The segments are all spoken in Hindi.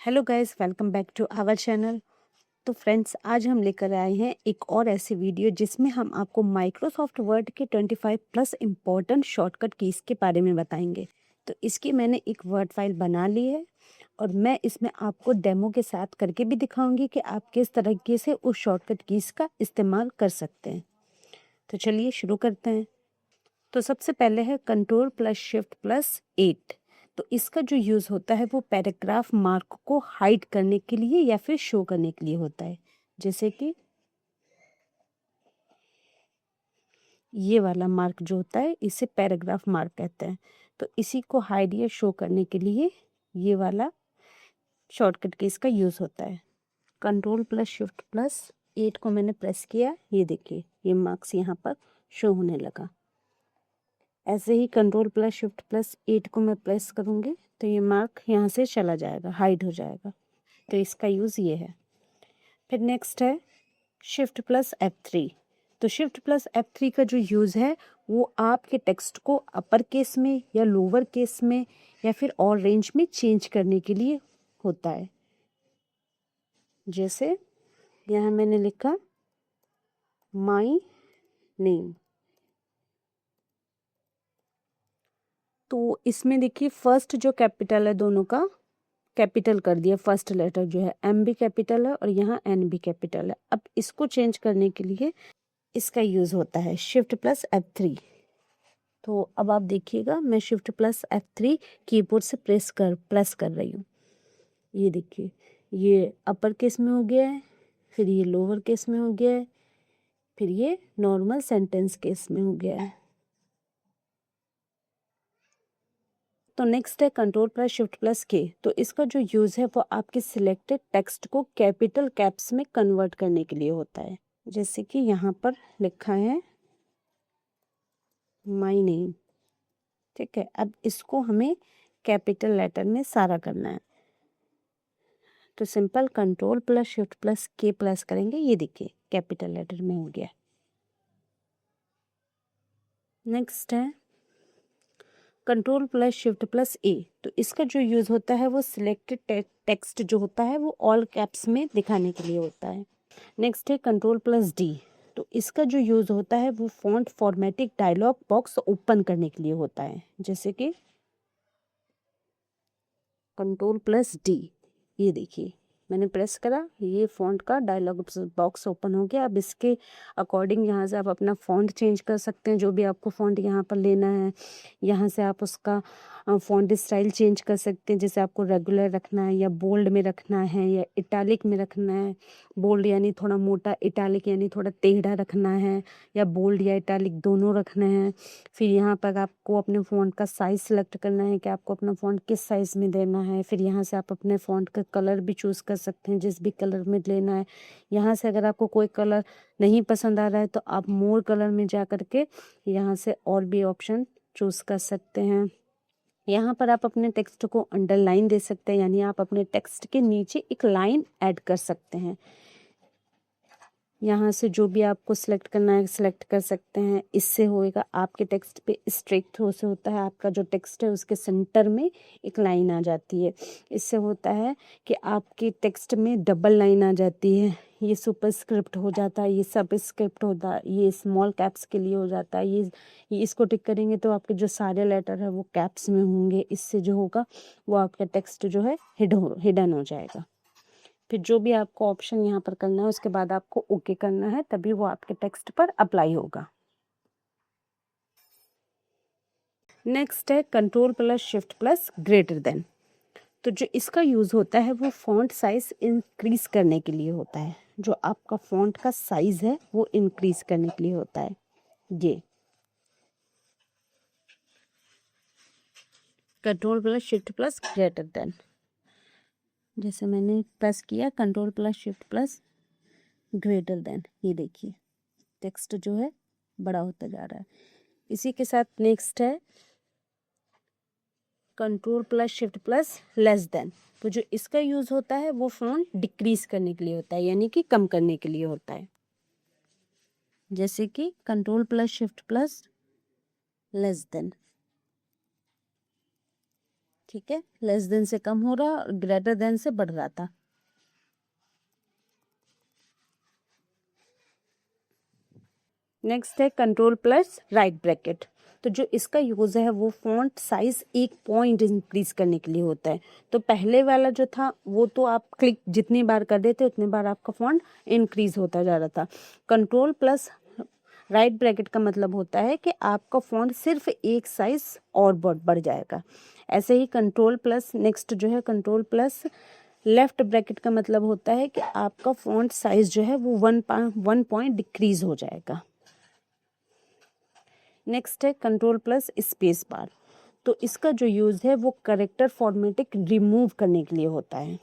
Hello guys, welcome back to our channel. तो फ्रेंड्स, आज हम लेकर आए हैं एक और ऐसी वीडियो जिसमें हम आपको माइक्रोसॉफ्ट वर्ड के 25 प्लस इम्पोर्टेंट शॉर्टकट कीज़ के बारे में बताएंगे। तो इसकी मैंने एक वर्ड फाइल बना ली है और मैं इसमें आपको डेमो के साथ करके भी दिखाऊंगी कि आप किस तरीके से उस शॉर्टकट कीज़ का इस्तेमाल कर सकते हैं। तो चलिए शुरू करते हैं। तो सबसे पहले है कंट्रोल प्लस शिफ्ट प्लस 8। तो इसका जो यूज़ होता है वो पैराग्राफ मार्क को हाइड करने के लिए या फिर शो करने के लिए होता है। जैसे कि ये वाला मार्क जो होता है इसे पैराग्राफ मार्क कहते हैं। तो इसी को हाइड या शो करने के लिए ये वाला शॉर्टकट की इसका यूज़ होता है। कंट्रोल प्लस शिफ्ट प्लस 8 को मैंने प्रेस किया, ये देखिए ये मार्क्स यहाँ पर शो होने लगा। ऐसे ही कंट्रोल प्लस शिफ्ट प्लस 8 को मैं प्रेस करूँगी तो ये मार्क यहाँ से चला जाएगा, हाइड हो जाएगा। तो इसका यूज़ ये है। फिर नेक्स्ट है शिफ्ट प्लस F3। तो शिफ्ट प्लस F3 का जो यूज़ है वो आपके टेक्स्ट को अपर केस में या लोअर केस में या फिर और रेंज में चेंज करने के लिए होता है। जैसे यहाँ मैंने लिखा माई नेम, तो इसमें देखिए फर्स्ट जो कैपिटल है दोनों का कैपिटल कर दिया। फर्स्ट लेटर जो है M भी कैपिटल है और यहाँ N भी कैपिटल है। अब इसको चेंज करने के लिए इसका यूज़ होता है शिफ्ट प्लस F3। तो अब आप देखिएगा मैं शिफ्ट प्लस F3 कीबोर्ड से प्रेस कर रही हूँ। ये देखिए ये अपर केस में हो गया है, फिर ये लोअर केस में हो गया है, फिर ये नॉर्मल सेंटेंस केस में हो गया है। तो नेक्स्ट है control plus shift plus K। तो इसका जो यूज़ है वो आपके सिलेक्टेड टेक्स्ट को कैपिटल कैप्स में कन्वर्ट करने के लिए होता है। जैसे कि यहाँ पर लिखा है माई नेम, ठीक है। अब इसको हमें कैपिटल लेटर में सारा करना है। तो simple control plus shift plus K plus करेंगे, ये देखिए कैपिटल लेटर में हो गया। नेक्स्ट है control plus shift plus A। तो इसका जो यूज़ होता है वो सिलेक्टेड टेक्स्ट जो होता है वो ऑल कैप्स में दिखाने के लिए होता है। नेक्स्ट है कंट्रोल प्लस D। तो इसका जो यूज़ होता है वो फॉन्ट फॉर्मेटिक डायलॉग बॉक्स ओपन करने के लिए होता है। जैसे कि कंट्रोल प्लस D, ये देखिए मैंने प्रेस करा, ये फ़ॉन्ट का डायलॉग बॉक्स ओपन हो गया। अब इसके अकॉर्डिंग यहाँ से आप अपना फ़ॉन्ट चेंज कर सकते हैं, जो भी आपको फ़ॉन्ट यहाँ पर लेना है। यहाँ से आप उसका फ़ॉन्ट स्टाइल चेंज कर सकते हैं, जैसे आपको रेगुलर रखना है या बोल्ड में रखना है या इटैलिक में रखना है। बोल्ड यानी थोड़ा मोटा, इटैलिक यानी थोड़ा टेढ़ा रखना है, या बोल्ड या इटैलिक दोनों रखना है। फिर यहाँ पर आपको अपने फ़ॉन्ट का साइज़ सेलेक्ट करना है कि आपको अपना फ़ॉन्ट किस साइज़ में देना है। फिर यहाँ से आप अपने फ़ॉन्ट का कलर भी चूज़ कर सकते हैं, जिस भी कलर में लेना है। यहाँ से अगर आपको कोई कलर नहीं पसंद आ रहा है तो आप मोर कलर में जा कर के यहाँ से और भी ऑप्शन चूज़ कर सकते हैं। यहाँ पर आप अपने टेक्स्ट को अंडरलाइन दे सकते हैं, यानी आप अपने टेक्स्ट के नीचे एक लाइन ऐड कर सकते हैं। यहाँ से जो भी आपको सिलेक्ट करना है सिलेक्ट कर सकते हैं। इससे होएगा आपके टेक्स्ट पे स्ट्रेक थ्रो से होता है, आपका जो टेक्स्ट है उसके सेंटर में एक लाइन आ जाती है। इससे होता है कि आपके टेक्स्ट में डबल लाइन आ जाती है। ये सुपर स्क्रिप्ट हो जाता है, ये सब स्क्रिप्ट होता है, ये स्मॉल कैप्स के लिए हो जाता है। ये इसको टिक करेंगे तो आपके जो सारे लेटर है वो कैप्स में होंगे। इससे जो होगा वो आपका टेक्स्ट जो है हिडन हो जाएगा। फिर जो भी आपको ऑप्शन यहाँ पर करना है उसके बाद आपको ओके करना है, तभी वो आपके टेक्स्ट पर अप्लाई होगा। नेक्स्ट है control plus shift plus greater than. तो जो इसका यूज़ होता है वो फॉन्ट साइज इंक्रीज करने के लिए होता है। जो आपका फॉन्ट का साइज है वो इंक्रीज करने के लिए होता है। ये control plus shift plus greater than, जैसे मैंने प्रेस किया control plus shift plus greater than, ये देखिए टेक्स्ट जो है बड़ा होता जा रहा है। इसी के साथ नेक्स्ट है control plus shift plus less than. तो जो इसका यूज़ होता है वो फ़ॉन्ट डिक्रीज करने के लिए होता है, यानी कि कम करने के लिए होता है। जैसे कि control plus shift plus less than, ठीक है, लेस देन से कम हो रहा और ग्रेटर देन से बढ़ रहा था। नेक्स्ट है कंट्रोल प्लस राइट ब्रैकेट। तो जो इसका यूज़ है वो फॉन्ट साइज एक पॉइंट इंक्रीज करने के लिए होता है। तो पहले वाला जो था वो तो आप क्लिक जितनी बार कर देते उतनी बार आपका फॉन्ट इंक्रीज होता जा रहा था। कंट्रोल प्लस राइट ब्रैकेट का मतलब होता है कि आपका फॉन्ट सिर्फ एक साइज और बढ़ जाएगा। ऐसे ही कंट्रोल प्लस नेक्स्ट जो है कंट्रोल प्लस लेफ्ट ब्रैकेट का मतलब होता है कि आपका फॉन्ट साइज जो है वो 1 पॉइंट डिक्रीज हो जाएगा। नेक्स्ट है कंट्रोल प्लस स्पेस बार। तो इसका जो यूज़ है वो करेक्टर फॉर्मेटिंग रिमूव करने के लिए होता है।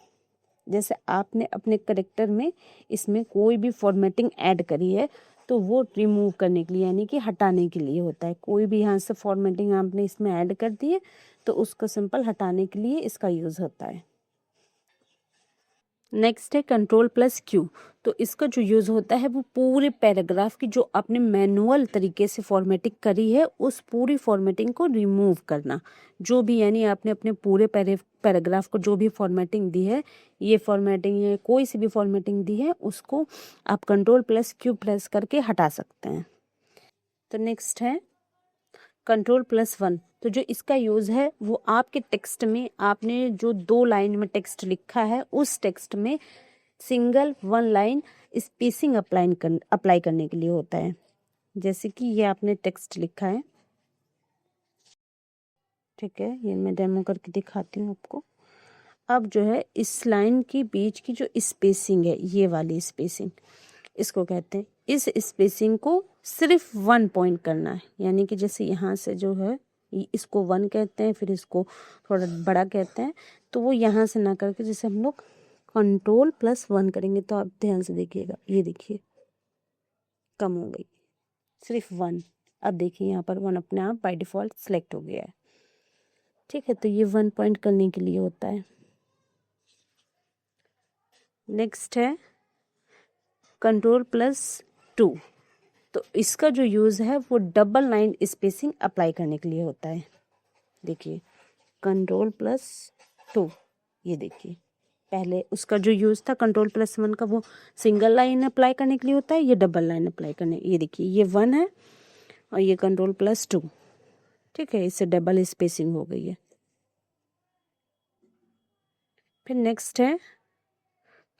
जैसे आपने अपने करेक्टर में इसमें कोई भी फॉर्मेटिंग ऐड करी है तो वो रिमूव करने के लिए यानी कि हटाने के लिए होता है। कोई भी यहाँ से फॉर्मेटिंग आपने इसमें ऐड कर दी है तो उसको सिंपल हटाने के लिए इसका यूज़ होता है। नेक्स्ट है कंट्रोल प्लस क्यू। तो इसका जो यूज़ होता है वो पूरे पैराग्राफ की जो आपने मैनुअल तरीके से फॉर्मेटिंग करी है उस पूरी फॉर्मेटिंग को रिमूव करना। जो भी यानी आपने अपने पूरे पैराग्राफ को जो भी फॉर्मेटिंग दी है, ये फॉर्मेटिंग है कोई सी भी फॉर्मेटिंग दी है उसको आप कंट्रोल प्लस क्यू प्रेस करके हटा सकते हैं। तो नेक्स्ट है कंट्रोल प्लस वन। तो जो इसका यूज़ है वो आपके टेक्स्ट में आपने जो 2 लाइन में टेक्स्ट लिखा है उस टेक्स्ट में सिंगल 1 लाइन स्पेसिंग अप्लाई करने के लिए होता है। जैसे कि ये आपने टेक्स्ट लिखा है, ठीक है, ये मैं डेमो करके दिखाती हूँ आपको। अब जो है इस लाइन के बीच की जो स्पेसिंग है ये वाली स्पेसिंग इसको कहते हैं। इस स्पेसिंग को सिर्फ 1 पॉइंट करना है, यानी कि जैसे यहाँ से जो है इसको 1 कहते हैं, फिर इसको थोड़ा बड़ा कहते हैं, तो वो यहाँ से ना करके जैसे हम लोग कंट्रोल प्लस 1 करेंगे तो आप ध्यान से देखिएगा, ये देखिए कम हो गई, सिर्फ 1। अब देखिए यहाँ पर 1 अपने आप बाय डिफ़ॉल्ट सेलेक्ट हो गया है, ठीक है। तो ये 1 पॉइंट करने के लिए होता है। नेक्स्ट है कंट्रोल प्लस 2। तो इसका जो यूज़ है वो डबल लाइन स्पेसिंग अप्लाई करने के लिए होता है। देखिए कंट्रोल प्लस 2, ये देखिए पहले उसका जो यूज़ था कंट्रोल प्लस 1 का वो सिंगल लाइन अप्लाई करने के लिए होता है, ये डबल लाइन अप्लाई करने। ये देखिए ये 1 है और ये कंट्रोल प्लस 2, ठीक है, इससे डबल स्पेसिंग हो गई है। फिर नेक्स्ट है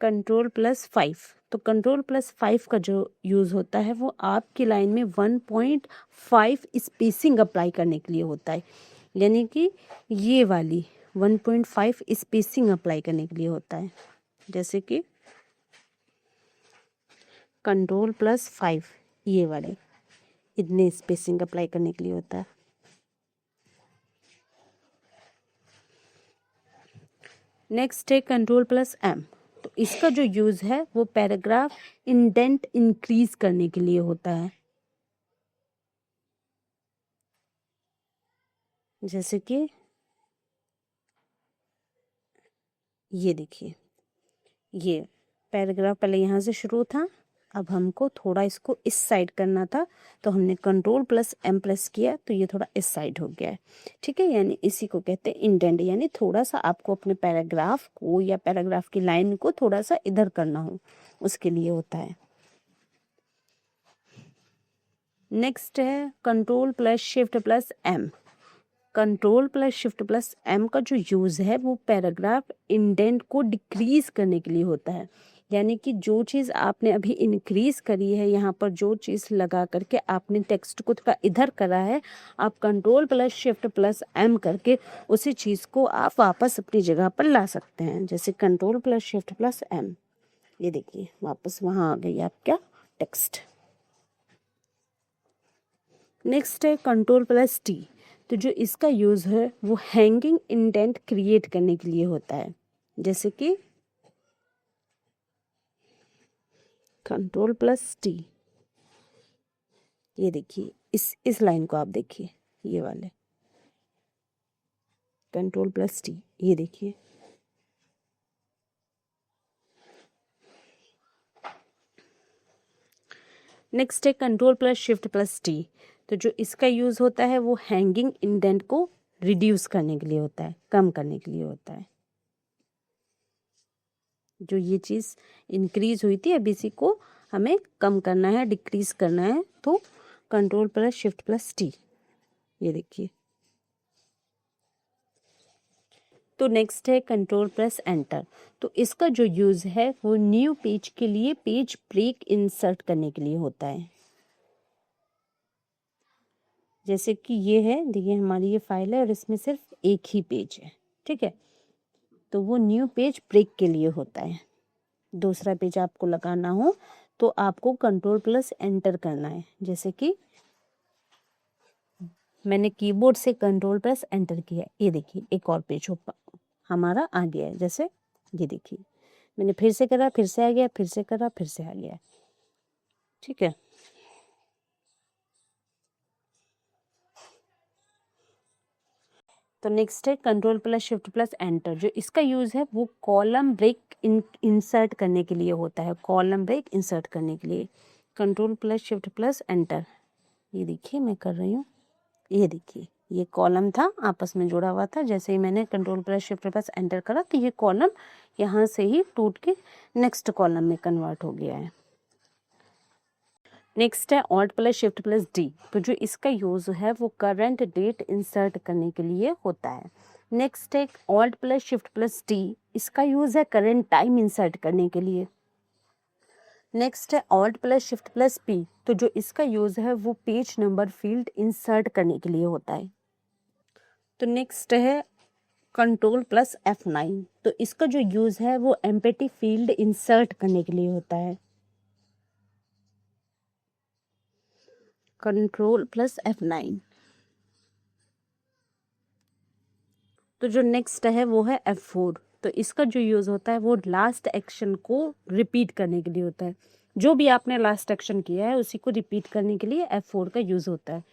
कंट्रोल प्लस 5। तो कंट्रोल प्लस 5 का जो यूज़ होता है वो आपकी लाइन में 1.5 स्पेसिंग अप्लाई करने के लिए होता है, यानी कि ये वाली 1.5 स्पेसिंग अप्लाई करने के लिए होता है। जैसे कि कंट्रोल प्लस 5 ये वाली इतने स्पेसिंग अप्लाई करने के लिए होता है। नेक्स्ट है कंट्रोल प्लस एम। तो इसका जो यूज़ है वो पैराग्राफ इंडेंट इंक्रीज करने के लिए होता है। जैसे कि ये देखिए ये पैराग्राफ पहले यहाँ से शुरू था, अब हमको थोड़ा इसको इस साइड करना था तो हमने कंट्रोल प्लस एम प्रेस किया तो ये थोड़ा इस साइड हो गया है, ठीक है। यानी इसी को कहते हैं इंडेंट, यानी थोड़ा सा आपको अपने पैराग्राफ को या पैराग्राफ की लाइन को थोड़ा सा इधर करना हो उसके लिए होता है। नेक्स्ट है control plus shift plus M. Control plus shift plus M का जो यूज़ है वो पैराग्राफ इंडेंट को डिक्रीज करने के लिए होता है, यानी कि जो चीज़ आपने अभी इंक्रीज करी है यहाँ पर जो चीज़ लगा करके आपने टेक्स्ट को थोड़ा इधर करा है, आप control plus shift plus M करके उसी चीज़ को आप वापस अपनी जगह पर ला सकते हैं। जैसे control plus shift plus M, ये देखिए वापस वहाँ आ गई आपका टेक्स्ट। नेक्स्ट है कंट्रोल प्लस टी। तो जो इसका यूज़ है वो हैंगिंग इंडेंट क्रिएट करने के लिए होता है। जैसे कि कंट्रोल प्लस टी, ये देखिए इस लाइन को आप देखिए, ये वाले कंट्रोल प्लस टी, ये देखिए नेक्स्ट है control plus shift plus T. तो जो इसका यूज़ होता है वो हैंगिंग इंडेंट को रिड्यूस करने के लिए होता है, कम करने के लिए होता है। जो ये चीज़ इंक्रीज हुई थी अब इसी को हमें कम करना है, डिक्रीज करना है, तो control plus shift plus T, ये देखिए। तो नेक्स्ट है कंट्रोल प्लस एंटर। तो इसका जो यूज़ है वो न्यू पेज के लिए पेज ब्रेक इंसर्ट करने के लिए होता है। जैसे कि ये है, देखिए हमारी ये फाइल है और इसमें सिर्फ एक ही पेज है, ठीक है, तो वो न्यू पेज ब्रेक के लिए होता है। दूसरा पेज आपको लगाना हो तो आपको कंट्रोल प्लस एंटर करना है। जैसे कि मैंने कीबोर्ड से कंट्रोल प्लस एंटर किया, ये देखिए एक और पेज हमारा आ गया है। जैसे ये देखिए मैंने फिर से करा, फिर से आ गया, फिर से करा, फिर से आ गया, ठीक है। तो नेक्स्ट है control plus shift plus enter. जो इसका यूज़ है वो कॉलम ब्रेक इंसर्ट करने के लिए होता है, कॉलम ब्रेक इंसर्ट करने के लिए। Control plus shift plus enter, ये देखिए मैं कर रही हूँ, ये देखिए ये कॉलम था आपस में जुड़ा हुआ था। जैसे ही मैंने control plus shift plus enter करा तो ये कॉलम यहाँ से ही टूट के नेक्स्ट कॉलम में कन्वर्ट हो गया है। नेक्स्ट है alt plus shift plus D. तो जो इसका यूज़ है वो करंट डेट इंसर्ट करने के लिए होता है। नेक्स्ट है alt plus shift plus D, इसका यूज़ है करंट टाइम इंसर्ट करने के लिए। नेक्स्ट है alt plus shift plus P. तो जो इसका यूज़ है वो पेज नंबर फील्ड इंसर्ट करने के लिए होता है। तो नेक्स्ट है कंट्रोल प्लस F9। तो इसका जो यूज़ है वो एम्प्टी फील्ड इंसर्ट करने के लिए होता है। Control plus F9। तो जो नेक्स्ट है वो है F4। तो इसका जो यूज़ होता है वो लास्ट एक्शन को रिपीट करने के लिए होता है। जो भी आपने लास्ट एक्शन किया है उसी को रिपीट करने के लिए F4 का यूज़ होता है।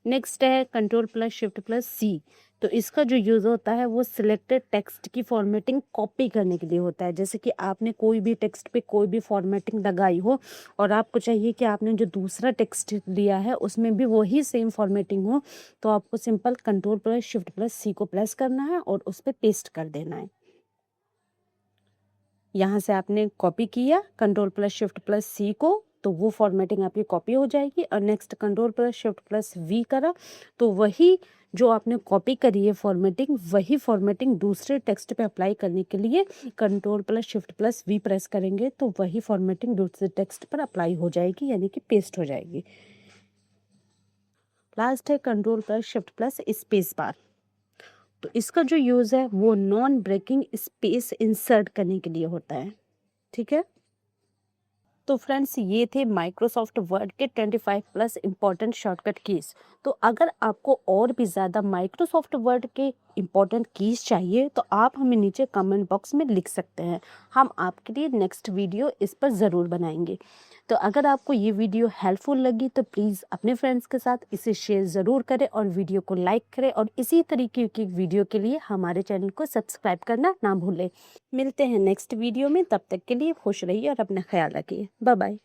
नेक्स्ट है कंट्रोल प्लस शिफ्ट प्लस सी। तो इसका जो यूज़ होता है वो सिलेक्टेड टेक्स्ट की फॉर्मेटिंग कॉपी करने के लिए होता है। जैसे कि आपने कोई भी टेक्स्ट पे कोई भी फॉर्मेटिंग लगाई हो और आपको चाहिए कि आपने जो दूसरा टेक्स्ट लिया है उसमें भी वही सेम फॉर्मेटिंग हो, तो आपको simple control plus shift plus C को प्रेस करना है और उस पर पेस्ट कर देना है। यहाँ से आपने कॉपी किया control plus shift plus C को, तो वो फॉर्मेटिंग आपकी कॉपी हो जाएगी। और next control plus shift plus V करा तो वही जो आपने कॉपी करी है फॉर्मेटिंग, वही फॉर्मेटिंग दूसरे टेक्स्ट पे अप्लाई करने के लिए control plus shift plus V press करेंगे तो वही फॉर्मेटिंग दूसरे टेक्स्ट पर अप्लाई हो जाएगी, यानी कि पेस्ट हो जाएगी। लास्ट है control plus shift plus space bar. तो इसका जो यूज़ है वो नॉन ब्रेकिंग स्पेस इंसर्ट करने के लिए होता है, ठीक है। तो फ्रेंड्स ये थे माइक्रोसॉफ्ट वर्ड के 25 प्लस इम्पॉर्टेंट शॉर्टकट कीज़। तो अगर आपको और भी ज़्यादा माइक्रोसॉफ्ट वर्ड के इम्पॉर्टेंट कीज़ चाहिए तो आप हमें नीचे कमेंट बॉक्स में लिख सकते हैं, हम आपके लिए नेक्स्ट वीडियो इस पर ज़रूर बनाएंगे। तो अगर आपको ये वीडियो हेल्पफुल लगी तो प्लीज़ अपने फ्रेंड्स के साथ इसे शेयर ज़रूर करें और वीडियो को लाइक करें, और इसी तरीके की वीडियो के लिए हमारे चैनल को सब्सक्राइब करना ना भूलें। मिलते हैं नेक्स्ट वीडियो में, तब तक के लिए खुश रहिए और अपना ख्याल रखिए। Bye bye.